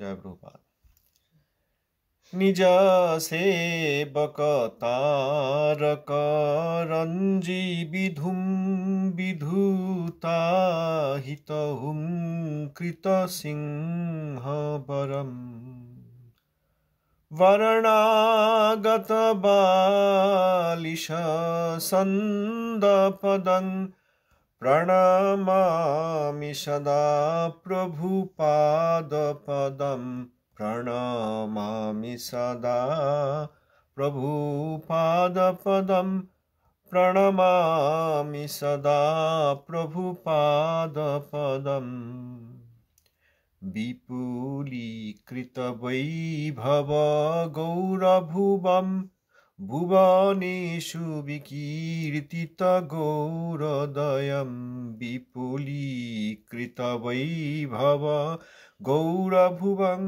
জয় প্রভুপাদ। নিজ সেবক তারক রঞ্জি বিধুম বিধুতাহিতহুম কৃত সিংহ বরম বরণাগত বালিশ সন্দপদং প্রণমামি সদা প্রভুপাদপদম প্রণমামি সদা প্রভুপাদপদম প্রণমামি সদা প্রভুপাদপদম বিপুলীকৃত বৈভব গৌরভুবম ভুবনেষু বিকীর্তিত গৌরদয়ম বিপুলীকৃত বৈভব গৌরভুবং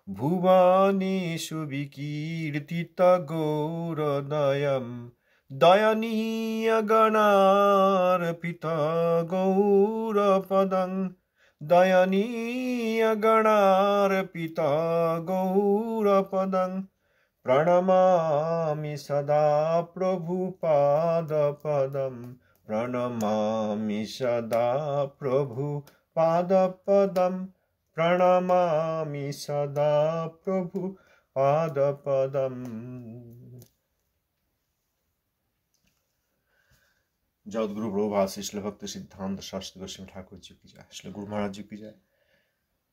ভুবনেষু বিকীর্তিত গৌরদয়ম দয়নীয় গণার্পিত গৌরপদং দয়নীয় গণার্পিত গৌরপদং প্রণমামি সদা প্রভুপাদপদম প্রণমামি সদা প্রভুপাদপদম প্রণমামি সদা প্রভুপাদপদম। जगद्गुरु प्रभुपाद श्री भक्ति सिद्धांत शास्त्री गोस्वामी ठाकुर जी की जय, श्री गुरु महाराज जी की जय।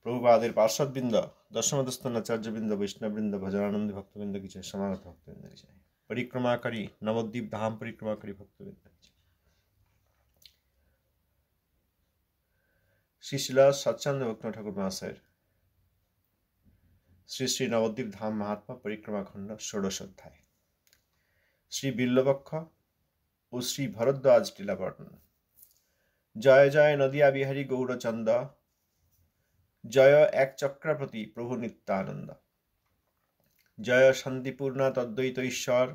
प्रभुपादेर पार्षदबृंद, दशमदस्थान आचार्यबृंद, वैष्णवबृंद, भजनानंदी भक्तबृंद की जय, समागत भक्तबृंद की जय, परिक्रमाकारी नवद्वीप धाम परिक्रमाकारी भक्तबृंद की जय। श्री शिला सच्चानंद भक्त ठाकुर महाशय श्री श्री नवद्वीप धाम महात्मा परिक्रमा खंड षोडश अध्याय श्री बिल्लवक्ष और श्री भरद्वाज टीला वर्णन। जय जय नदिया बिहारी गौरचंद, जय एक चक्रप्रति प्रभु नित्यानंद, जय शांतिपूर्ण तद्वैत ईश्वर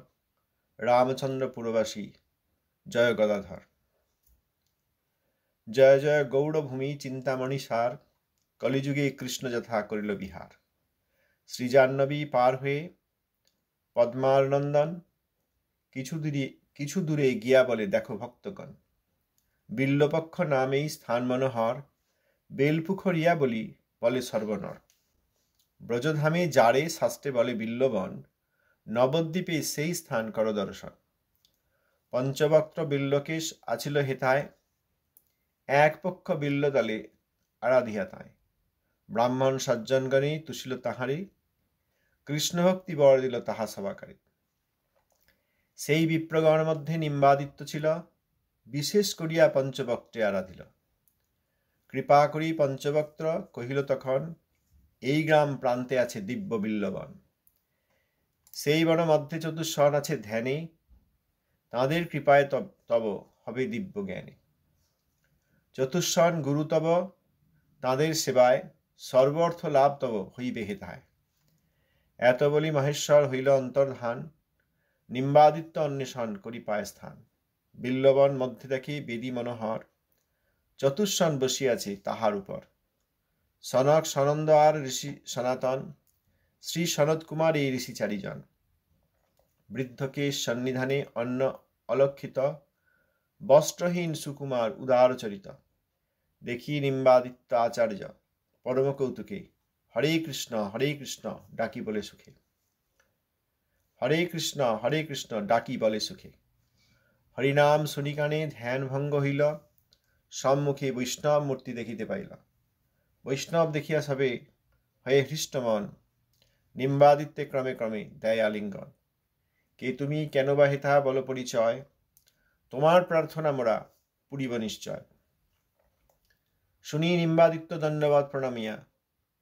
रामचंद्र पुरवासी, जय गदाधर, जय जय गौड़भूमि चिंतामणि सार, कलिजुगे कृष्ण जथा करिल बिहार। श्री जाह्नवी पार हुए पद्मार नंदन, কিছু দূরে গিয়া বলে দেখো ভক্তগণ, বিল্লপক্ষ নামেই স্থান মনোহর, বেলপুখরিয়া বলি বলে সর্বনর। ব্রজধামে যারে শাস্ত্রে বলে বিল্লবন, নবদ্বীপে সেই স্থান কর দর্শন। পঞ্চবক্ত্র বিল্লকেশ আছিল হেথায়, এক পক্ষ বিল্লদলে আরাধিয়া তায়। ব্রাহ্মণ সজ্জনগণে তুষিল তাহারে, কৃষ্ণভক্তি বর দিল তাহা সবাকারে। সেই বিপ্রগণ মধ্যে নিম্বাদিত্য ছিল, বিশেষ করিয়া পঞ্চবক্ত্রে আরাধিল। কৃপা করি পঞ্চবক্ত্র কহিল তখন, এই গ্রাম প্রান্তে আছে দিব্য বিল্লবন। সেই বন মধ্যে চতুষ্ষণ আছে ধ্যানে, তাঁদের কৃপায় তব হবে দিব্য জ্ঞানে। চতুষ্ষণ গুরু তব, তাঁদের সেবায় সর্বর্থ লাভ তব হইবে হেতায়। এত বলি মহেশ্বর হইল অন্তর্ধান, নিম্বাদিত্য অন্বেষণ করি পায় স্থান। বিল্লবন মধ্যে দেখি বেদী মনোহর, চতুষ্ষণ বসিয়াছে তাহার উপর। সনক সনন্দ আর ঋষি সনাতন, শ্রী সনত কুমার এই ঋষি চারিজন। বৃদ্ধকে সন্নিধানে অন্ন অলক্ষিত, বস্ত্রহীন সুকুমার উদারচরিত। দেখি নিম্বাদিত্য আচার্য পরম কৌতুকে, হরে কৃষ্ণ ডাকি বলে সুখে। হরে কৃষ্ণ ডাকি বলে সুখে। হরিনাম শুনিকানে ধ্যান ভঙ্গ হইল, সম্মুখে বৈষ্ণব মূর্তি দেখিতে পাইল। বৈষ্ণব দেখিয়া সবে হয়ে হৃষ্টমন, নিম্বাদিত্যে ক্রমে ক্রমে দেয় আলিঙ্গন। কে তুমি কেন বা হেথা বল পরিচয়, তোমার প্রার্থনা মোরা পুরিব নিশ্চয়। শুনি নিম্বাদিত্য দণ্ডবৎ প্রণমিয়া,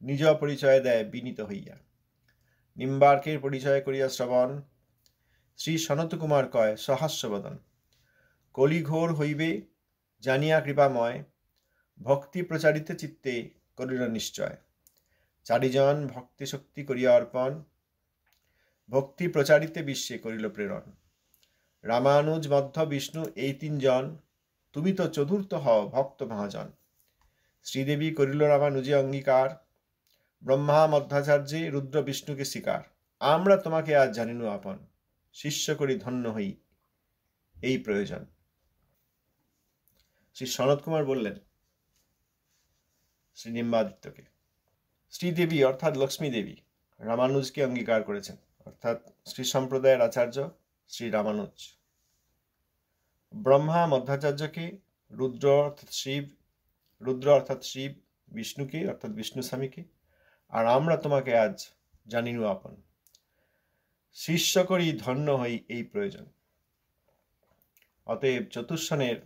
নিজ পরিচয় দেয় বিনীত হইয়া। নিম্বার্কের পরিচয় করিয়া শ্রবণ, শ্রী সনত কুমার কয় সহাস্যবদন। কলিঘোর হইবে জানিয়া কৃপাময়, ভক্তি প্রচারিত চিত্তে করিল নিশ্চয়। চারিজন ভক্তি শক্তি করিয়া অর্পণ, ভক্তি প্রচারিতে বিশ্বে করিল প্রেরণ। রামানুজ মধ্য বিষ্ণু এই তিনজন, তুমি তো চতুর্থ হও ভক্ত মহাজন। শ্রীদেবী করিল রামানুজে অঙ্গীকার, ব্রহ্মা মধ্যাচার্যে রুদ্র বিষ্ণুকে স্বীকার, আমরা তোমাকে আজ জানিনু আপন, শিষ্য করি ধন্য হই এই প্রয়োজন। শ্রী সনত কুমার বললেন শ্রী নিম্বাদিত্যকে, শ্রীদেবী অর্থাৎ লক্ষ্মী দেবী রামানুজকে অঙ্গীকার করেছেন, অর্থাৎ শ্রী সম্প্রদায়ের আচার্য শ্রী রামানুজ। ব্রহ্মা মধ্যাচার্যকে, রুদ্র অর্থাৎ শিব বিষ্ণুকে অর্থাৎ বিষ্ণু স্বামীকে, আর আমরা তোমাকে আজ জানিনু আপন, শিষ্য করি ধন্য হই এই প্রয়োজন। অতএব চতুর্শনের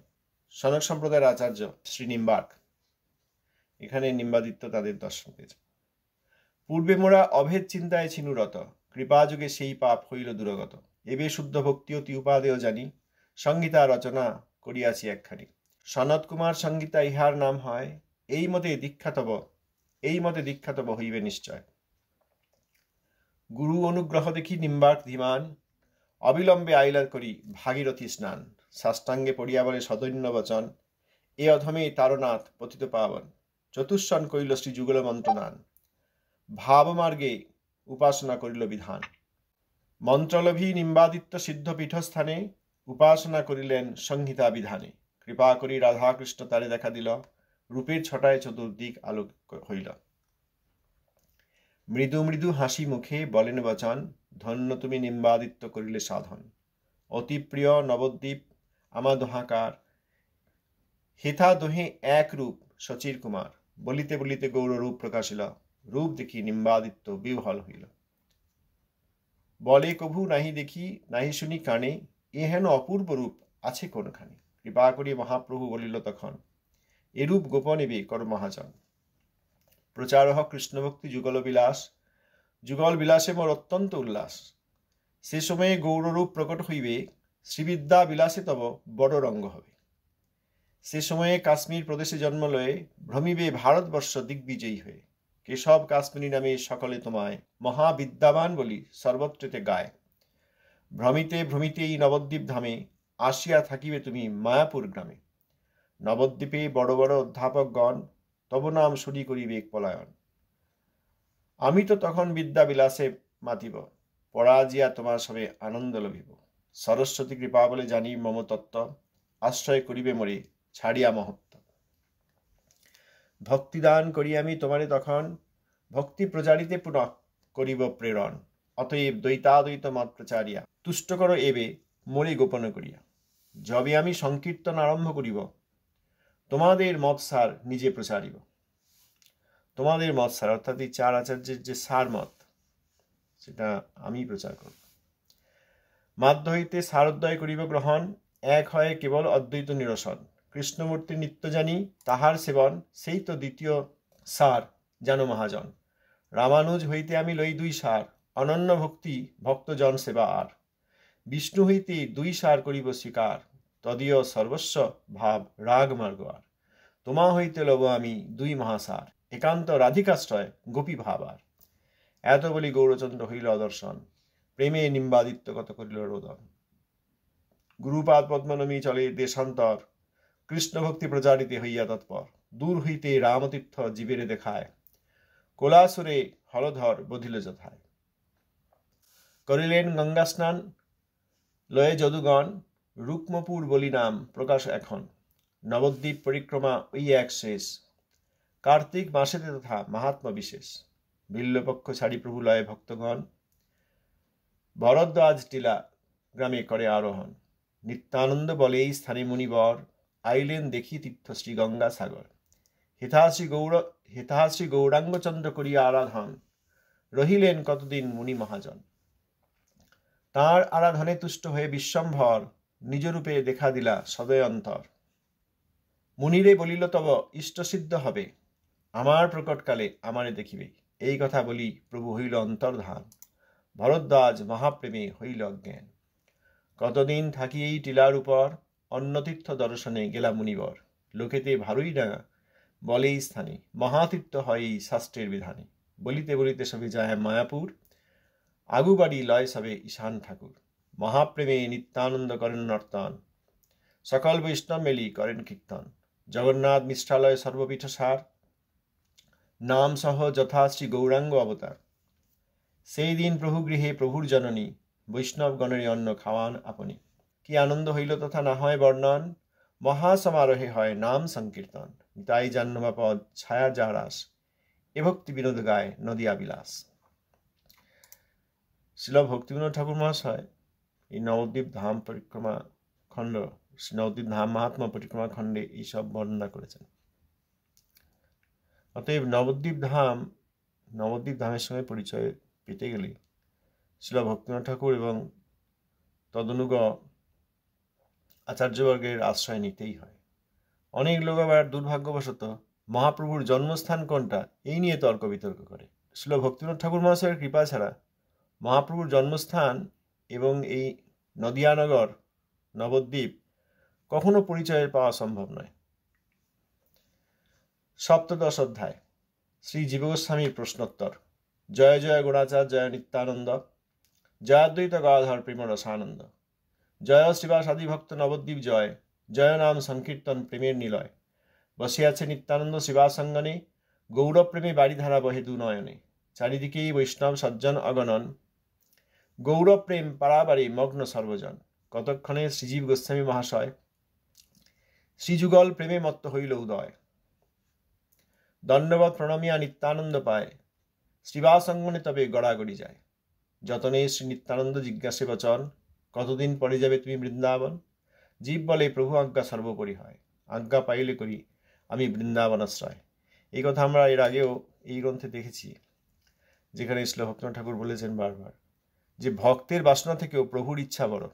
সনক সম্প্রদায়ের আচার্য শ্রী নিম্বার্ক, এখানে নিম্বাদিত্য তাদের দর্শন পেয়েছে। পূর্বে মোরা অভেদ চিন্তায় ছিনুরত, কৃপাযুগে সেই পাপ হইল দূরগত। এবে শুদ্ধ ভক্তি অতি উপাদেয় জানি, সংগীতা রচনা করিয়াছি একখানি। সনত কুমার সংগীতা ইহার নাম হয়, এই মতে দীক্ষাতব হইবে নিশ্চয়। গুরু অনুগ্রহ দেখি নিম্বার্ক ধীমান, অবিলম্বে আইলা করি ভাগীরথী স্নান। সাষ্টাঙ্গে পড়িয়া বলে সদৈন্য বচন, এ অধমে তারনাথ পতিত পাবন। চতুষ্ষণ করিল শ্রী যুগল মন্ত্রনান, ভাবমার্গে উপাসনা করিল বিধান। মন্ত্রলভী নিম্বাদিত্য সিদ্ধ পীঠস্থানে, উপাসনা করিলেন সংহিতা বিধানে। কৃপা করি রাধাকৃষ্ণ তারে দেখা দিল, রূপের ছটায় চতুর্দিক আলোক হইল। মৃদু মৃদু হাসি মুখে বলেন বচন, ধন্য তুমি নিম্বাদিত্য করিলে সাধন। অতি প্রিয় নবদ্বীপ আমা দোহাকার, হেথা দোহে এক রূপ শচীর কুমার। বলিতে বলিতে গৌর রূপ প্রকাশিল, রূপ দেখি নিম্বাদিত্য বিহ্বল হইল। বলে কভু নাহি দেখি নাহি শুনি কানে, এ হেন অপূর্ব রূপ আছে কোনখানে। কৃপা করি মহাপ্রভু বলিল তখন, এরূপ গোপনেবে কর মহাজন। প্রচারহ কৃষ্ণভক্তি যুগল বিলাসে মোর অত্যন্ত উল্লাস। সে সময়ে গৌররূপ প্রকট হইবে, শ্রীবিদ্যা বিলাসে তব বড় রঙ্গ হবে। সে সময়ে কাশ্মীর প্রদেশে জন্ম লয়ে, ভ্রমিবে ভারতবর্ষ দিগ্বিজয়ী হয়ে। কেশব কাশ্মীরি নামে সকলে তোমায়, মহাবিদ্যাবান বলি সর্বত্রেতে গায়। ভ্রমিতে ভ্রমিতে এই নবদ্বীপ ধামে, আসিয়া থাকিবে তুমি মায়াপুর গ্রামে। নবদ্বীপে বড় বড় অধ্যাপকগণ, তব নাম শুনি করিবে পলায়ন। আমি তো তখন বিদ্যা বিলাসে মাতিব, পরাজিয়া তোমার সবে আনন্দ লভিব। সরস্বতী কৃপা বলে জানি মম তত্ত্ব, আশ্রয় করিবে মরে ছাড়িয়া মহত্ব। ভক্তিদান করি আমি তোমারে তখন, ভক্তি প্রচারিতে পুনঃ করিব প্রেরণ। অতএব দ্বৈতাদ্বৈত মত প্রচারিয়া, তুষ্ট করো এবে মরে গোপন করিয়া। যবে আমি সংকীর্তন আরম্ভ করিব, তোমাদের মত সার নিজে প্রচারিব। তোমাদের মত সার অর্থাৎ এই চার আচার্যের যে সার মত, সেটা আমি প্রচার করব। মাধ্য হইতে সারোদ্দয় করিব গ্রহণ, এক হয় কেবল অদ্বৈত নিরসন। কৃষ্ণমূর্তি নিত্য জানি তাহার সেবন, সেই তো দ্বিতীয় সার জানো মহাজন। রামানুজ হইতে আমি লই দুই সার, অনন্য ভক্তি ভক্তজন সেবা আর। বিষ্ণু হইতে দুই সার করিব স্বীকার, তদীয় সর্বস্ব ভাব রাগ মার্গ আর। তোমা হইতে লব আমি দুই মহাসার, একান্ত রাধিকাশ্রয় গোপী ভাব আর। এত বলি গৌরচন্দ্র হইল অদর্শন, প্রেমে নিম্বাদিত্য কত করিল রোদন। গুরুপাদ পদ্মনমী চলে দেশান্তর, কৃষ্ণ ভক্তি প্রচারিতে হইয়া তৎপর। দূর হইতে রামতীর্থ জীবেরে দেখায়, কোলাসুরে হলধর বধিল যথায়। করিলেন গঙ্গা স্নান লয়ে যদুগণ, রুক্মপুর বলি নাম প্রকাশ এখন। নবদ্বীপ পরিক্রমা ওই এক শেষ, কার্তিক মাসেতে তথা মাহাত্ম্য বিশেষ। বিল্লপক্ষ ছাড়ি প্রভু লয়ে ভক্তগণ, ভরদ্বাজ টিলা গ্রামে করে আরোহণ। নিত্যানন্দ বলে এই স্থানে মুনিবর, আইলেন দেখি তীর্থ শ্রী গঙ্গা সাগর। হেতাশ্রী গৌরাঙ্গচন্দ্র করিয়া আরাধন, রহিলেন কতদিন মুনি মহাজন। তাঁর আরাধনে তুষ্ট হয়ে বিশ্বম্ভর, নিজরূপে দেখা দিলা সদয় অন্তর। মুনিরে বলিল তব ইষ্টসিদ্ধ হবে, আমার প্রকটকালে আমারে দেখিবে। এই কথা বলি প্রভু হইল অন্তর্ধান, ভরদ্বাজ মহাপ্রেমে হইল অজ্ঞান। কতদিন থাকি এই টিলার উপর, অন্নতীর্থ দর্শনে গেলা মুনিবর। লোকেতে ভারুই ডাঙা বলে এই স্থানে, মহাতীর্থ হয় এই শাস্ত্রের বিধানে। বলিতে বলিতে সবে যায় মায়াপুর, আগুবাড়ি লয় সবে ঈশান ঠাকুর। মহাপ্রেমে নিত্যানন্দ করেন নর্তন, সকল বৈষ্ণব মেলি করেন কীর্তন। জগন্নাথ মিষ্টালয় সর্বপীঠ সার, নাম সহ যথা শ্রী গৌরাঙ্গ অবতার। সেই দিন প্রভু গৃহে প্রভুর জননী, বৈষ্ণবগণের অন্ন খাওয়ান আপনি। কি আনন্দ হইল তথা না হয় বর্ণন, মহাসমারোহে হয় নাম সংকীর্তন। তাই জাহ্নবা পদ ছায়া যারাস, এ ভক্তি বিনোদ গায় নদিয়া বিলাস। শিল ভক্তিবিনোদ ঠাকুর মহাশয় এই নবদ্বীপ ধাম পরিক্রমা খণ্ড, নবদ্বীপ ধাম মাহাত্ম্য পরিক্রমা খণ্ডে এইসব বর্ণনা করেছেন। অতএব নবদ্বীপ ধামের সঙ্গে পরিচয় পেতে গেলে শিল ভক্তিনাথ ঠাকুর এবং তদনুগ আচার্যবর্গের আশ্রয় নিতেই হয়। অনেক লোক আবার দুর্ভাগ্যবশত মহাপ্রভুর জন্মস্থান কোনটা এই নিয়ে তর্ক বিতর্ক করে। শিল ভক্তিনাথ ঠাকুর মহাশয়ের কৃপা ছাড়া মহাপ্রভুর জন্মস্থান এবং এই নদিয়ানগর নবদ্বীপ কখনো পরিচয়ের পাওয়া সম্ভব নয়। সপ্তদশ অধ্যায় শ্রী জীবগোস্বামীর প্রশ্নোত্তর। জয় জয় গুণাচার জয় নিত্যানন্দ, জয়াদ্বৈত গদাধর প্রেম রসানন্দ। জয় শ্রীবাস আদি ভক্ত নবদ্বীপ জয়, জয় নাম সংকীর্তন প্রেমের নিলয়। বসিয়াছে নিত্যানন্দ শিবাসঙ্গনে, গৌরপ্রেমে বাড়িধারা বহে দু নয়নে। চারিদিকেই বৈষ্ণব সজ্জন অগণন, গৌরপ্রেম পারাবারে মগ্ন সর্বজন। কতক্ষণে শ্রীজীব গোস্বামী মহাশয় শ্রীযুগল প্রেমে মত্ত হইল উদয়। দণ্ডবৎ প্রণমিয়া নিত্যানন্দ পায়, শ্রীবাসঙ্গনে তবে গড়াগড়ি যায়। যতনে শ্রী নিত্যানন্দ জিজ্ঞাসে বচন, কতদিন পরে যাবে তুমি বৃন্দাবন। জীব বলে প্রভু আজ্ঞা সর্বোপরি হয়, আজ্ঞা পাইলে করি আমি বৃন্দাবন আশ্রয়। এই কথা আমরা এর আগেও এই গ্রন্থে দেখেছি, যেখানে শ্রী ভক্তিনাথ ঠাকুর বলেছেন বারবার যে ভক্তের বাসনা থেকেও প্রভুর ইচ্ছা বড়।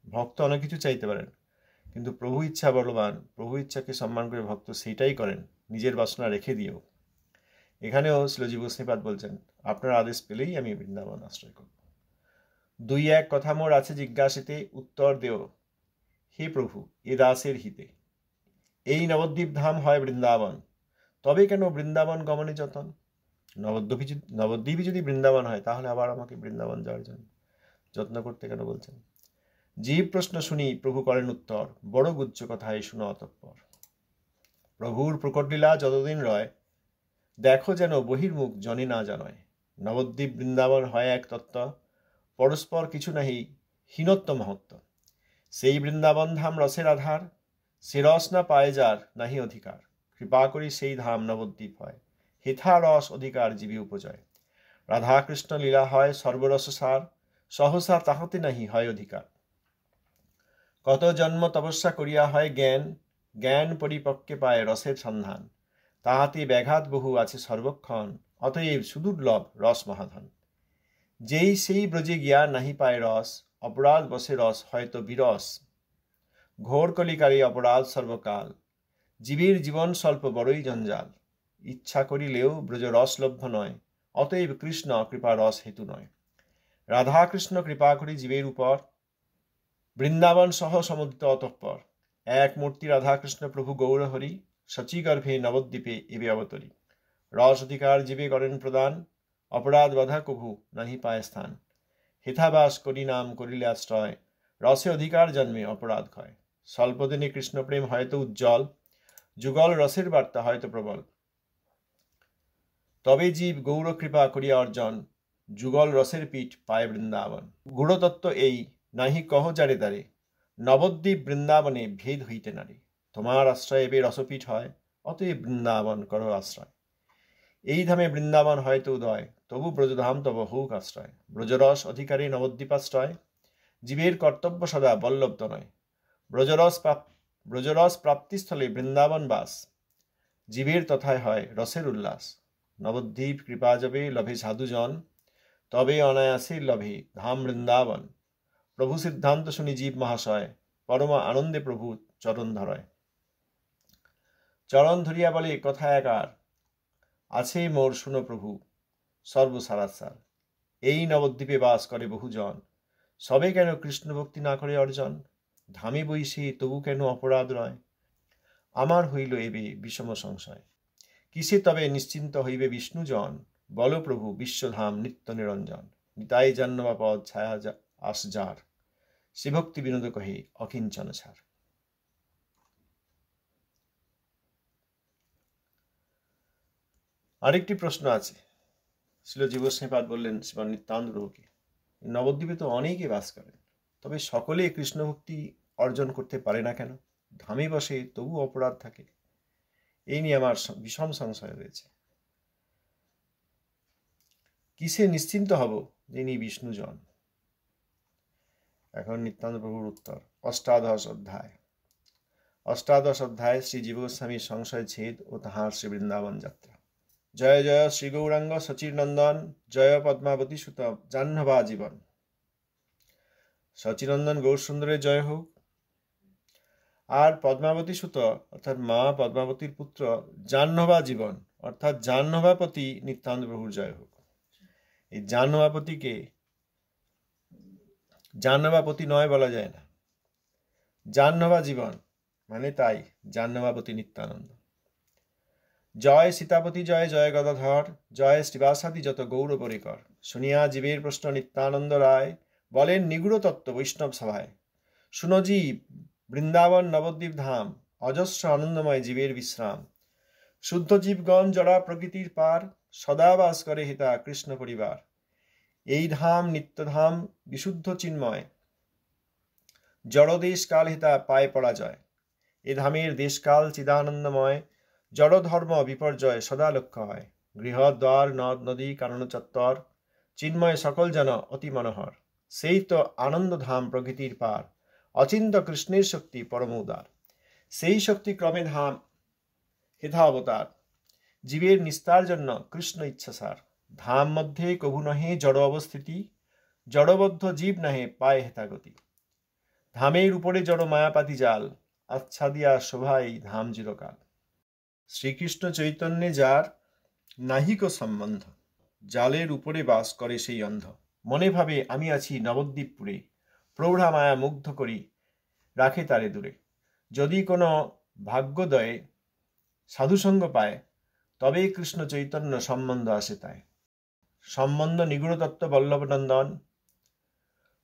ভক্ত অনেক কিছু চাইতে পারেন, কিন্তু প্রভু ইচ্ছা বলবান। প্রভু ইচ্ছাকে সম্মান করে ভক্ত সেইটাই করেন, নিজের বাসনা রেখে দিয়েও। এখানেও শ্রীজীব গোস্বামীপাদ বলছেন, আপনার আদেশ পেলেই আমি বৃন্দাবন আশ্রয় করব। 2-1 কথা মোর আছে জিজ্ঞাসিতে, উত্তর দেও হে প্রভু এ দাসের হিতে। এই নবদ্বীপ ধাম হয় বৃন্দাবন, তবে কেন বৃন্দাবন গমনে যতন। নবদ্বীপই যদি বৃন্দাবন হয়, তাহলে আবার আমাকে বৃন্দাবন যাওয়ার জন্য যত্ন করতে কেন বলছেন। জীব প্রশ্ন শুনি প্রভু করেন উত্তর, বড় গুচ্ছ কথায় শুনো অতঃপর। প্রভুর প্রকটলীলা যতদিন রয়, দেখো যেন বহির্মুখ জনে না জানয়। নবদ্বীপ বৃন্দাবন হয় এক তত্ত্ব, পরস্পর কিছু নাহি হীনত্ব মহত্ব। সেই বৃন্দাবন ধাম রসের আধার, সে রস না পায় যার নাহি অধিকার। কৃপা করি সেই ধাম নবদ্বীপ হয়, হেথা রস অধিকার জীবী উপজয়। রাধাকৃষ্ণ লীলা হয় সর্বরস সার, সহসা তাহাতে নাহি হয় অধিকার। কত জন্ম তপস্যা করিয়া হয় জ্ঞান, জ্ঞান পরিপক্কে পায় রসের সন্ধান। তাহাতে ব্যাঘাত বহু আছে সর্বক্ষণ, অতএব সুদুর্লভ রস মহাধন। যেই সেই ব্রজে গিয়া নাহি পায় রস, অপরাধ বসে রস হয়তো বিরস। ঘোর কলিকালে অপরাধ সর্বকাল, জীবের জীবন স্বল্প বড়ই জঞ্জাল। ইচ্ছা করিলেও ব্রজ রস লভ্য নয়, অতএব কৃষ্ণ কৃপা রস হেতু নয়। রাধাকৃষ্ণ কৃপা করি জীবের উপর, বৃন্দাবন সহ সমুদিত অতঃপর। এক মূর্তি রাধাকৃষ্ণ প্রভু গৌরহরি, সচিগর্ভে নবদ্বীপে এবে অবতরী। রস অধিকার জীবে করেন প্রদান, অপরাধ বাধা কভু নাহি পায় স্থান। হেথাবাস করি নাম করিলে আশ্রয়, রসে অধিকার জন্মে অপরাধ ক্ষয়। স্বল্পদিনে কৃষ্ণপ্রেম হয়তো উজ্জ্বল, যুগল রসের বার্তা হয়তো প্রবল। তবে জীব গৌর কৃপা করিয়া অর্জন, যুগল রসের পীঠ পায় বৃন্দাবন। গূঢ়তত্ত্ব এই নাহি কহ যারে তারে, নবদ্বীপ বৃন্দাবনে ভেদ হইতে নারে। তোমার আশ্রয় এবে রসপীঠ হয়, অতএব বৃন্দাবন করো আশ্রয়। এই ধামে বৃন্দাবন হয়তো উদয়, তবু ব্রজধাম তব হউক আশ্রয়। ব্রজরস অধিকারী নবদ্বীপাশ্রয়, জীবের কর্তব্য সদা বল্লভ তনয়। ব্রজরস প্রাপ্তিস্থলে বৃন্দাবন বাস, জীবের তথায় হয় রসের উল্লাস। নবদ্বীপ কৃপা যাবে লভে সাধুজন, তবে অনায়াসে লভে ধাম বৃন্দাবন। প্রভু সিদ্ধান্ত শুনি জীব মহাশয়, পরম আনন্দে প্রভু চরণ ধরয়। চরণ ধরিয়া বলে কথা একার, আছে মোর শুনো প্রভু সর্বসারাসার। এই নবদ্বীপে বাস করে বহুজন, সবে কেন কৃষ্ণ ভক্তি না করে অর্জন। ধামে বইসে তবু কেন অপরাধ নয়, আমার হইল এবে বিষম সংশয়। কিসে তবে নিশ্চিন্ত হইবে বিষ্ণুজন, বল প্রভু বিশ্বধাম নিত্য নিরঞ্জন। নিতাই জাহ্নবা পদ ছায়া আস যার, সে ভক্তি বিনোদ কহে অকিঞ্চন ছাড়। আরেকটি প্রশ্ন আছে। শ্রীল জীবস্বামীপাদ বললেন শ্রীমান নিত্যানন্দ প্রভুকে, নবদ্বীপে তো অনেকে বাস করেন, তবে সকলে কৃষ্ণভক্তি অর্জন করতে পারে না কেন? ধামে বসে তবু অপরাধ থাকে। এই নিয়ে আমার ভীষণ সংশয় রয়েছে। কিসে নিশ্চিন্ত হব যিনি বিষ্ণুজন? এখন নিত্যানন্দ প্রভুর উত্তর। অষ্টাদশ অধ্যায় শ্রী জীবগোস্বামীর সংশয় ছেদ ও তাহার শ্রী বৃন্দাবন যাত্রা। জয় জয় শ্রী গৌরাঙ্গ সচির নন্দন, জয় পদ্মাবতী সুত জাহ্নবা জীবন। সচিনন্দন গৌরসুন্দরের জয় হোক, আর পদ্মাবতী সুত অর্থাৎ মা পদ্মাবতীর পুত্র জাহ্নবা জীবন অর্থাৎ জাহ্নবাপতি নিত্যানন্দ প্রভুর জয় হোক। এই জাহ্নবাপতিকে জাহ্নবাপতি নয় বলা যায় না, জাহ্নবা জীবন মানে তাই জাহ্নবাপতি নিত্যানন্দ। জয় সীতাপতি জয় জয় গদাধর, জয় শ্রীবাসাদি যত গৌর পরিকর। শুনিয়া জীবের প্রশ্ন নিত্যানন্দ রায়, বলেন নিগুড় তত্ত্ব বৈষ্ণব সভায়। শুনো জীব, বৃন্দাবন নবদ্বীপ ধাম, অজস্র আনন্দময় জীবের বিশ্রাম। শুদ্ধ জীবগণ জড়া প্রকৃতির পার, সদা বাস করে হিতা কৃষ্ণ পরিবার। এই ধাম নিত্যধাম বিশুদ্ধ চিন্ময়, জড়দেশ কাল হিতা পায় পরাজয়। এ ধামের দেশকাল চিদানন্দময়, জড় ধর্ম বিপর্যয় সদা লক্ষ্য হয়। গৃহদ্বার নদ নদী কানন চত্বর, চিন্ময় সকল যেন অতি মনোহর। সেই তো আনন্দধাম প্রকৃতির পার, অচিন্ত কৃষ্ণের শক্তি পরম উদার। সেই শক্তি ক্রমে ধাম হেথা অবতার, জীবের নিস্তার জন্য কৃষ্ণ ইচ্ছাসার। ধাম মধ্যে কভু নহে জড় অবস্থিতি, জড়বদ্ধ জীব নাহে পায় হেতাগতি। ধামের উপরে জড় মায়াপাতি জাল, আচ্ছাদিয়া শোভাই ধাম চিরকাল। শ্রীকৃষ্ণ চৈতন্যে যার নাহিক সম্বন্ধ, জালের উপরে বাস করে সেই অন্ধ। মনে ভাবে আমি আছি নবদ্বীপপুরে, প্রৌঢ়া মায়া মুগ্ধ করি রাখে তারে দূরে। যদি কোনো ভাগ্যোদয়ে সাধুসঙ্গ পায়, তবেই কৃষ্ণ চৈতন্য সম্বন্ধ আসে তাই। সম্বন্ধ নিগুড় তত্ত্ব বল্লভনন্দন,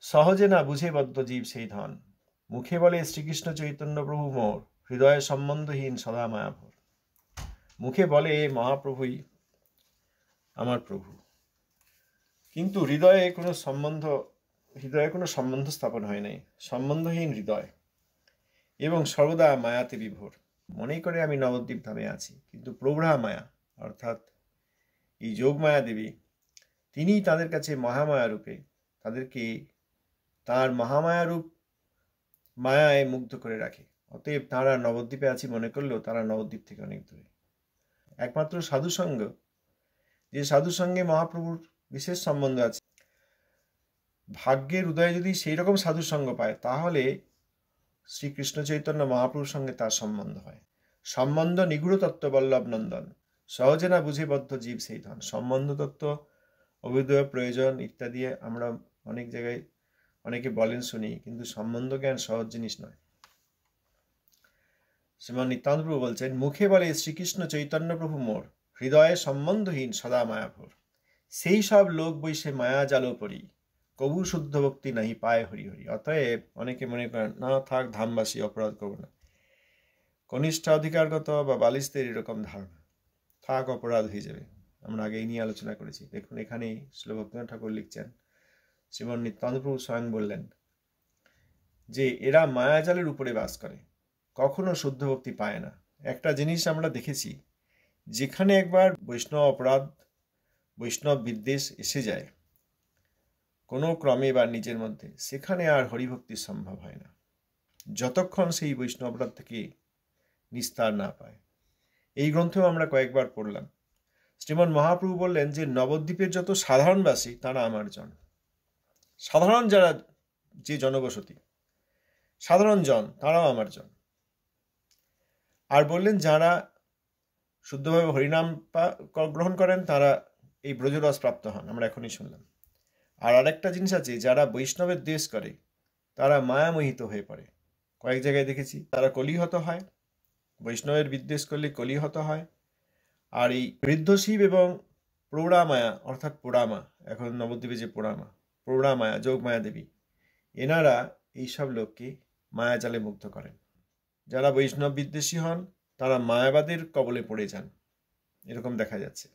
সহজে না বুঝে বদ্ধ জীব সেই ধন। মুখে বলে শ্রীকৃষ্ণ চৈতন্য প্রভু মোর, হৃদয়ে সম্বন্ধহীন সদা মায়াভর। মুখে বলে মহাপ্রভুই আমার প্রভু, কিন্তু হৃদয়ে কোনো সম্বন্ধ স্থাপন হয় নাই। সম্বন্ধহীন হৃদয় এবং সর্বদা মায়াতে বিভোর। মনে করে আমি নবদ্বীপ ধামে আছি, কিন্তু প্রৌঢ়া মায়া অর্থাৎ এই যোগমায়া দেবী, তিনি তাদের কাছে মহামায়া রূপে তাদেরকে তার মহামায়া রূপ মায়ায় মুগ্ধ করে রাখে। অতএব তারা নবদ্বীপে আছি মনে করলেও তারা নবদ্বীপ থেকে অনেক দূরে। একমাত্র সাধুসঙ্গ, যে সাধুসঙ্গে মহাপ্রভুর বিশেষ সম্বন্ধ আছে, ভাগ্যের উদয়ে যদি সেই রকম সাধুসঙ্গ পায়, তাহলে শ্রীকৃষ্ণ চৈতন্য মহাপ্রভুর সঙ্গে তার সম্বন্ধ হয়। সম্বন্ধ নিগুড় তত্ত্ব বল্লভ নন্দন, সহজে না বুঝে বদ্ধ জীব সেই ধন। সম্বন্ধ তত্ত্ব, অভিদয় প্রয়োজন ইত্যাদি আমরা অনেক জায়গায় অনেকে বলেন শুনি, কিন্তু সম্বন্ধ জ্ঞান সহজ জিনিস নয়। শ্রীমান নিত্যানন্দ প্রভু বলছেন, মুখে বলে শ্রীকৃষ্ণ চৈতন্য প্রভু মোর, হৃদয়ে সম্বন্ধহীন সদা মায়াভর। সেই সব লোক বৈশে মায়া জালো পরি, কবু শুদ্ধ ভক্তি নাহি পায় হরি হরি। অতএব অনেকে মনে করেন না থাক ধামবাসী, অপরাধ করবো না, কনিষ্ঠ অধিকারগত বা বালিশদের এরকম ধারণা, থাক অপরাধ হয়ে যাবে। আমরা আগে এই নিয়ে আলোচনা করেছি। দেখুন এখানেই শ্রীল ভক্তিনাথ ঠাকুর লিখছেন, শ্রীমান নিত্যানন্দ প্রভু স্বয়ং বললেন যে এরা মায়াজালের উপরে বাস করে, কখনো শুদ্ধ ভক্তি পায় না। একটা জিনিস আমরা দেখেছি, যেখানে একবার বৈষ্ণব অপরাধ, বৈষ্ণব বিদ্বেষ এসে যায় কোনো ক্রমে বা নিজের মধ্যে, সেখানে আর হরিভক্তি সম্ভব হয় না, যতক্ষণ সেই বৈষ্ণব অপরাধ থেকে নিস্তার না পায়। এই গ্রন্থেও আমরা কয়েকবার পড়লাম। শ্রীমান মহাপ্রভু বললেন যে নবদ্বীপের যত সাধারণবাসী তারা আমার জন। সাধারণ যারা, যে জনবসতি, সাধারণ জন, তারাও আমার জন। আর বললেন যারা শুদ্ধভাবে হরিনাম গ্রহণ করেন তারা এই ব্রজরস প্রাপ্ত হন, আমরা এখনই শুনলাম। আর আরেকটা জিনিস আছে, যারা বৈষ্ণবের দ্বেষ করে তারা মায়ামোহিত হয়ে পড়ে। কয়েক জায়গায় দেখেছি তারা কলিহত হয়, বৈষ্ণবের বিদ্বেষ করলে কলিহত হয়। আর এই বৃদ্ধ শিব এবং প্রৌঢ়া মায়া অর্থাৎ পোড়ামা, এখন নবদ্বীপে যে প্রৌঢ়া মায়া যোগমায়া দেবী, এনারা এইসব লোককে মায়াজালে মুগ্ধ করেন। যারা বৈষ্ণব বিদ্বেষী হন তারা মায়াবাদের কবলে পড়ে যান, এরকম দেখা যাচ্ছে।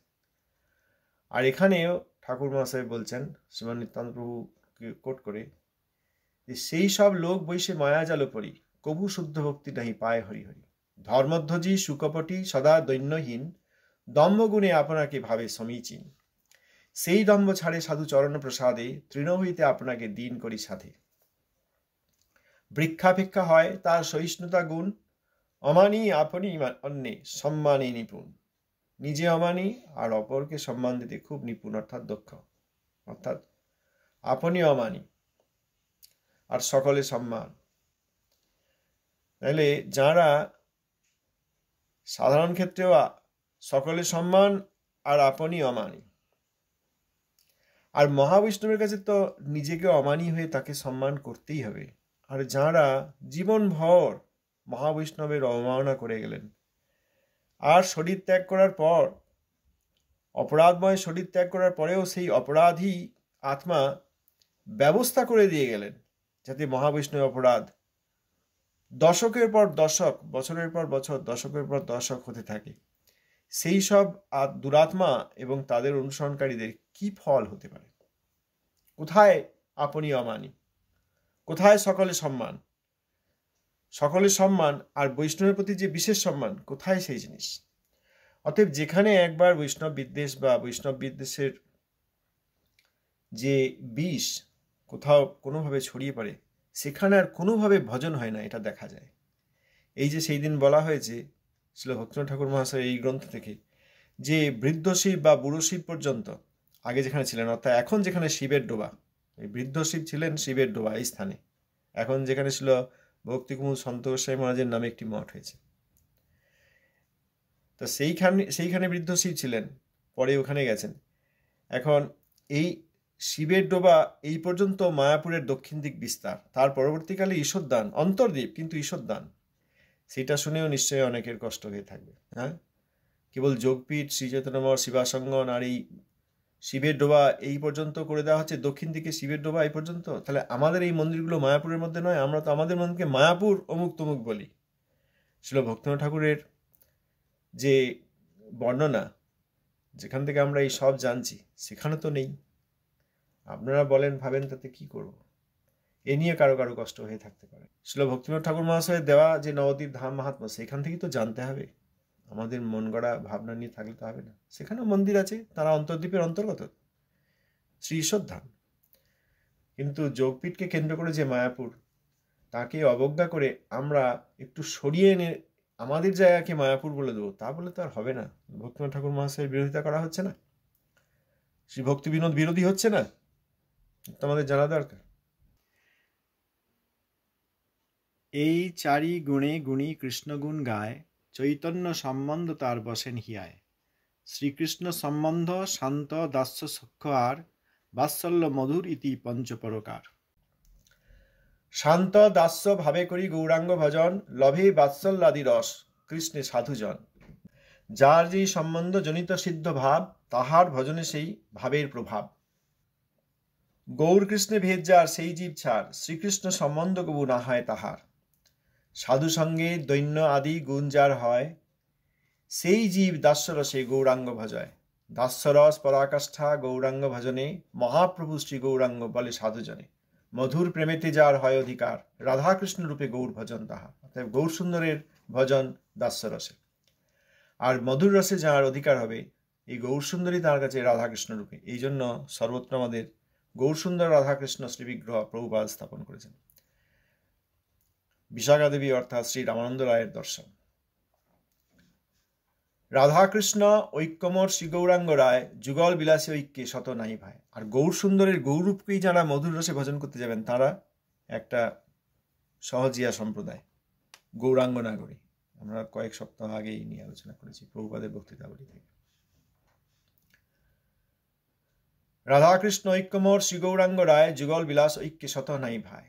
আর এখানেও ঠাকুর মহাশয় বলছেন শ্রীমান নিত্যানন্দ প্রভুকে কোট করে যে সেই সব লোক বৈশে মায়াজাল পরি কবু শুদ্ধ ভক্তি নাহি পায় হরি হরি। ধর্মধ্বজি সুকপটি সদা দৈন্যহীন দম্ভগুণে আপনাকে ভাবে সমীচীন। সেই দম্ভ ছাড়ে সাধু চরণ প্রসাদে তৃণ হইতে আপনাকে দিন করি সাধে। বৃক্ষাপেক্ষা হয় তার সহিষ্ণুতা গুণ অমানি আপনি অন্যে সম্মানে নিপুণ। নিজে অমানি আর অপরকে সম্মান দিতে খুব নিপুণ অর্থাৎ দক্ষ। অর্থাৎ আপনি অমানি আর সকলে সম্মান। তাহলে যারা সাধারণ ক্ষেত্রেও সকলে সম্মান আর আপনি অমানি, আর মহাবৈষ্ণবের কাছে তো নিজেকে অমানি হয়ে তাকে সম্মান করতেই হবে। আর যারা জীবনভর মহাবৈষ্ণবের অবমাননা করে গেলেন আর শরীর ত্যাগ করার পর, অপরাধময় শরীর ত্যাগ করার পরেও সেই অপরাধী আত্মা ব্যবস্থা করে দিয়ে গেলেন যাতে মহাবৈষ্ণব অপরাধ দশকের পর দশক, বছরের পর বছর, দশকের পর দশক হতে থাকে, সেই সব দুরাত্মা এবং তাদের অনুসরণকারীদের কি ফল হতে পারে? কোথায় আপনি অমানি, কোথায় সকলে সম্মান? সকলের সম্মান আর বৈষ্ণবের প্রতি যে বিশেষ সম্মান, কোথায় সেই জিনিস? অতএব যেখানে একবার বৈষ্ণব বিদ্বেষ বা বৈষ্ণব বিদ্বেষের যে বিষ কোথাও কোনোভাবে ছড়িয়ে পড়ে, সেখানে আর কোনোভাবে ভজন হয় না, এটা দেখা যায়। এই যে সেই দিন বলা হয়েছে শ্রীল ভক্তিনাথ ঠাকুর মহাশয় এই গ্রন্থ থেকে, যে বৃদ্ধ শিব বা বুড়ো শিব পর্যন্ত আগে যেখানে ছিলেন, অর্থাৎ এখন যেখানে শিবের ডোবা, এই বৃদ্ধ শিব ছিলেন শিবের ডোবা এই স্থানে, এখন যেখানে ছিল ভক্তিকুমুদ সন্ত গোস্বামী মহারাজের নামে একটি মঠ হয়েছে, তো সেইখানে বৃদ্ধ শিব ছিলেন, পরে ওখানে গেছেন। এখন এই শিবের ডোবা এই পর্যন্ত মায়াপুরের দক্ষিণ দিক বিস্তার, তার পরবর্তীকালে ঈশ্বরদান, অন্তর্দ্বীপ কিন্তু ঈশ্বরদান, সেটা শুনেও নিশ্চয়ই অনেকের কষ্ট হয়ে থাকবে। হ্যাঁ, কেবল যোগপীঠ, শ্রী চৈতন্যমঠ, শিবাসঙ্গন আর এই শিবের ডোবা এই পর্যন্ত করে দেওয়া হচ্ছে, দক্ষিণ দিকে শিবের ডোবা এই পর্যন্ত। তাহলে আমাদের এই মন্দিরগুলো মায়াপুরের মধ্যে নয়? আমরা তো আমাদের মন্দিরকে মায়াপুর অমুক তমুক বলি। শ্রীল ভক্তিনাথ ঠাকুরের যে বর্ণনা, যেখান থেকে আমরা এই সব জানছি, সেখানে তো নেই। আপনারা বলেন, ভাবেন, তাতে কি করব? এ নিয়ে কারো কারো কষ্ট হয়ে থাকতে পারে। শ্রীল ভক্তিনাথ ঠাকুর মহাশয়ের দেওয়া যে নবদ্বীপ ধাম মাহাত্ম্য, সেখান থেকেই তো জানতে হবে। আমাদের মন গড়া ভাবনা নিয়ে থাকলে তো হবে না। সেখানেও মন্দির আছে, তারা অন্তর্দ্বীপের অন্তর্গত, শ্রী ঈশ্বর ধাম। কিন্তু যোগপীঠকে কেন্দ্র করে যে মায়াপুর, তাকে অবজ্ঞা করে আমরা একটু সরিয়ে এনে আমাদের জায়গাকে মায়াপুর বলে দেবো, তা বলে তো আর হবে না। ভক্তিনাথ ঠাকুর মহাশয়ের বিরোধিতা করা হচ্ছে না, শ্রী ভক্তি বিনোদ বিরোধী হচ্ছে না, তোমাদের জানা দরকার। এই চারি গুণে গুণী কৃষ্ণগুণ গায়, চৈতন্য সম্বন্ধ তার বসেন হিয়ায়। শ্রীকৃষ্ণ সম্বন্ধ শান্ত দাস্য সখ্য আর, বাৎসল্য মধুর ইতি পঞ্চপরকার। শান্ত দাস্য ভাবে করি গৌরাঙ্গ ভজন, লভে বাৎসল্যাদি রস কৃষ্ণে সাধুজন। যার যেই সম্বন্ধ জনিত সিদ্ধ ভাব, তাহার ভজনে সেই ভাবের প্রভাব। গৌর কৃষ্ণে ভেদ যার সেই জীব ছাড়, শ্রীকৃষ্ণ সম্বন্ধ কবু না হয় তাহার। সাধু সঙ্গে দৈন্য আদি গুণ যার হয়, সেই জীব দাস্যরসে গৌরাঙ্গ ভজয়। দাস্যরস পরাকাষ্ঠা গৌরাঙ্গ ভজনে, মহাপ্রভু শ্রী গৌরাঙ্গ বলে সাধুজনে। মধুর প্রেমেতে যার হয় অধিকার, রাধাকৃষ্ণ রূপে গৌর ভজন তাহার। অর্থাৎ গৌর সুন্দরের ভজন দাস্যরসে, আর মধুর রসে যার অধিকার হবে, এই গৌর সুন্দরী তার কাছে রাধাকৃষ্ণ রূপে। এই জন্য সর্বত্র আমাদের গৌর সুন্দর রাধাকৃষ্ণ শ্রীবিগ্রহ প্রভুপাদ স্থাপন করেছেন। বিশাখা দেবী অর্থাৎ শ্রী রামানন্দ রায়ের দর্শন। রাধাকৃষ্ণ ঐক্যমর শ্রী গৌরাঙ্গ রায়, যুগল বিলাসী ঐক্যে শত নাই ভাই। আর গৌর সুন্দরের গৌরূপকেই যারা মধুর রসে ভজন করতে যাবেন, তারা একটা সহজিয়া সম্প্রদায়, গৌরাঙ্গ নাগরী। আমরা কয়েক সপ্তাহ আগেই নিয়ে আলোচনা করেছি প্রভুপাদের বক্তৃতাবলী থেকে। রাধাকৃষ্ণ ঐক্যমর শ্রী গৌরাঙ্গ রায়, যুগল বিলাস ঐক্যে শত নাই ভাই।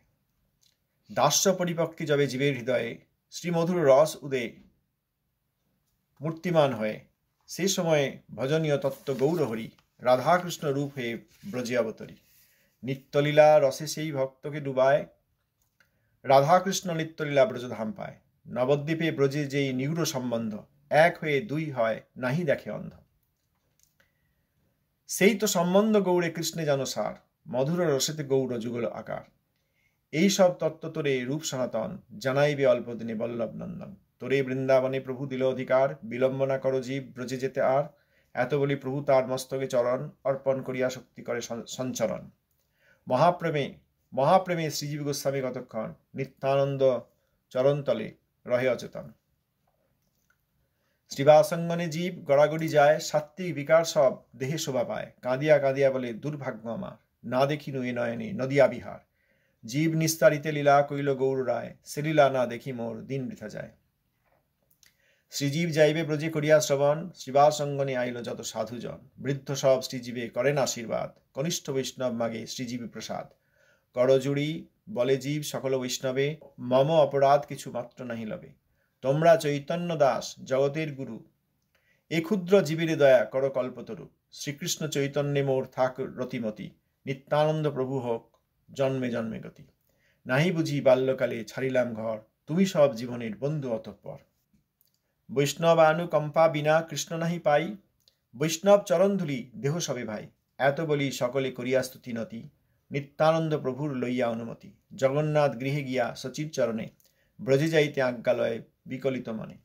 দাস্য পরিপক্কে যাবে জীবের হৃদয়ে, শ্রীমধুর রস উদে মূর্তিমান হয়ে। সেই সময়ে ভজনীয় তত্ত্ব গৌরহরি, রাধাকৃষ্ণ রূপ হয়ে ব্রজে অবতরী। নিত্যলীলা রসে সেই ভক্তকে ডুবায়, রাধাকৃষ্ণ নিত্যলীলা ব্রজধাম পায়। নবদ্বীপে ব্রজে যেই নিগুড় সম্বন্ধ, এক হয়ে দুই হয় নাহি দেখে অন্ধ। সেই তো সম্বন্ধ গৌরে কৃষ্ণে যেন সার, মধুর রসেতে গৌর যুগল আকার। এই সব তত্ত্ব তোরে রূপ সনাতন, জানাইবে অল্প দিনে বল্লভ নন্দন। তোরে বৃন্দাবনে প্রভু দিল অধিকার, বিলম্বনা করো জীব ব্রজে যেতে আর। এত বলি প্রভু তার মস্তকে চরণ, অর্পণ করিয়া শক্তি করে সঞ্চরণ। মহাপ্রেমে শ্রীজীব গোস্বামী কতক্ষণ, নিত্যানন্দ চরণতলে রহে অচেতন। শ্রীবাসঙ্গনে জীব গড়াগড়ি যায়, সাত্ত্বিক বিকার সব দেহে শোভা পায়। কাঁদিয়া কাঁদিয়া বলে দুর্ভাগ্য আমার, না দেখিনু এ নয়নে নদিয়া বিহার। জীব নিস্তারিতে লীলা কইল গৌর রায়, সে লীলা না দেখি মোর দিন বৃথা যায়। শ্রীজীব যাইবে ব্রজে করিয়া শ্রবণ, শ্রীবাসঙ্গনে আইল যত সাধুজন। বৃদ্ধ সব শ্রীজীবে করেন আশীর্বাদ, কনিষ্ঠ বৈষ্ণব মাগে শ্রীজীবী প্রসাদ। করজুড়ি বলে জীব সকল বৈষ্ণবে, মম অপরাধ কিছু মাত্র নাহি লবে। তোমরা চৈতন্য দাস জগতের গুরু, এ ক্ষুদ্র জীবের দয়া কর কল্পতরু। শ্রীকৃষ্ণ চৈতন্যে মোর থাক রতিমতি, নিত্যানন্দ প্রভু হোক জন্মে জন্মে গতি। নাহি বুঝি বাল্যকালে ছাড়িলাম ঘর, তুমি সব জীবনের বন্ধু অতঃপর। বৈষ্ণব আনুকম্পা বিনা কৃষ্ণ নাহি পাই, বৈষ্ণব চরণধুলি দেহ সবে ভাই। এত বলি সকলে করিয়া স্তুতি নতি, নিত্যানন্দ প্রভুর লইয়া অনুমতি। জগন্নাথ গৃহে গিয়া সচির চরণে, ব্রজে যাইতে আজ্ঞালয় বিকলিত মনে।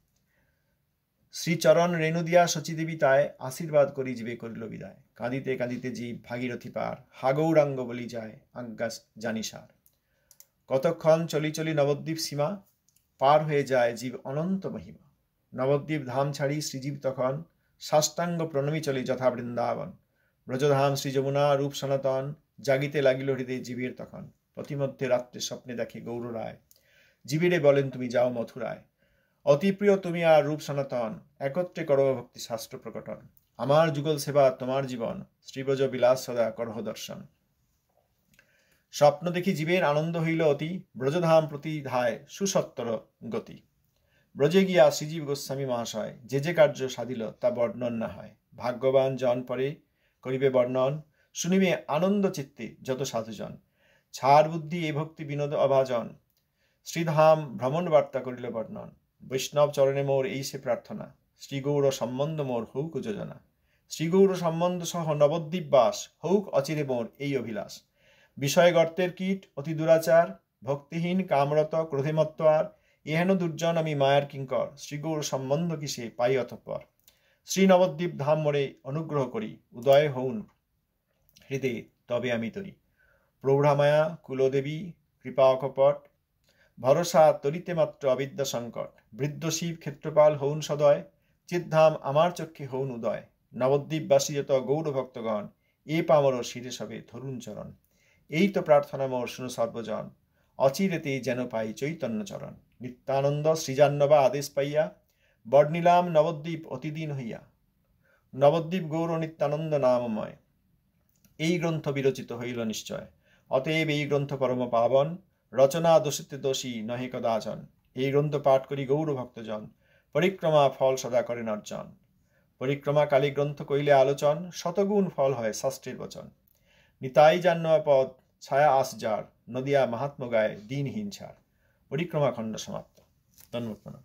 শ্রীচরণ রেণু দিয়া শচীদেবী তাই, আশীর্বাদ করি জীবে করিল বিদায়। কাঁদিতে কাঁদিতে জীব ভাগীরথী পার, হা গৌরাঙ্গ বলি যায় আজ্ঞা জানিসার। কতক্ষণ চলি চলি নবদ্বীপ সীমা, পার হয়ে যায় জীব অনন্ত মহিমা। নবদ্বীপ ধাম ছাড়ি শ্রীজীব তখন, সাষ্টাঙ্গ প্রণমী চলি যথা বৃন্দাবন। ব্রজধাম শ্রী যমুনা রূপ সনাতন, জাগিতে লাগিল হৃদয়ে জীবের তখন। প্রতিমধ্যে রাত্রে স্বপ্নে দেখে গৌর রায়, জীবেরে বলেন তুমি যাও মথুরায়। অতি প্রিয় তুমি আর রূপ সনাতন, একত্রে করো ভক্তি শাস্ত্র প্রকটন। আমার যুগল সেবা তোমার জীবন, শ্রীব্রজ বিলাস সদা করহ দর্শন। স্বপ্ন দেখি জীবের আনন্দ হইল অতি, ব্রজধাম প্রতি ধায় সুসত্তর গতি। ব্রজে গিয়া শ্রীজীব গোস্বামী মহাশয়, যে যে কার্য সাধিল তা বর্ণন না হয়। ভাগ্যবান জন পরে করিবে বর্ণন, শুনিবে আনন্দ চিত্তে যত সাধুজন। ছাড় বুদ্ধি এ ভক্তি বিনোদ অভাজন, শ্রীধাম ভ্রমণ বার্তা করিল বর্ণন। বৈষ্ণব চরণে মোর এই সে প্রার্থনা, শ্রীগৌর সম্বন্ধ মোর হৌক যোজনা। শ্রীগৌর সম্বন্ধ সহ নবদ্বীপ বাস, হৌক অচিরে মোর এই অভিলাষ। বিষয় গর্তের কীট অতি দুরাচার, ভক্তিহীন কামরত ক্রোধেমত্ত আর। এহেন দুর্জন আমি মায়ার কিঙ্কর, শ্রীগৌর সম্বন্ধ কিসে পাই অতঃপর। শ্রী নবদ্বীপ ধাম মোরে অনুগ্রহ করি, উদয় হউন হৃদয়ে তবে আমি তরি। প্রৌঢ়ামায়া কুলদেবী কৃপা অকপট, ভরসা তরিতে মাত্র অবিদ্যা সংকট। বৃদ্ধ শিব ক্ষেত্রপাল হউন সদয়, চিদ্ধাম আমার চক্ষে হউন উদয়। নবদ্বীপবাসী যত গৌর ভক্তগণ, এ পামর শিরে সবে ধরুণ চরণ। এই তো প্রার্থনা মোর শুনো সর্বজন, অচিরেতে যেন পাই চৈতন্য চরণ। নিত্যানন্দ শ্রীজাহ্নবা আদেশ পাইয়া, বর্ণিলাম নবদ্বীপ অতিদিন হইয়া। নবদ্বীপ গৌর নিত্যানন্দ নামময়, এই গ্রন্থ বিরচিত হইল নিশ্চয়। অতএব এই গ্রন্থ পরম পাবন, রচনা দোষিতে দোষী নহে কদাচন। এই গ্রন্থ পাঠ করি গৌর ভক্তজন, পরিক্রমা ফল সদা করেন অর্জন। পরিক্রমা কালী গ্রন্থ কইলে আলোচন, শতগুণ ফল হয় শাস্ত্রের বচন। নিতাই জাহ্নবা পদ ছায়া আস যার, নদিয়া মাহাত্ম গায়ে দিনহীন ছাড়। পরিক্রমা খণ্ড সমাপ্ত। ধন্যবাদ।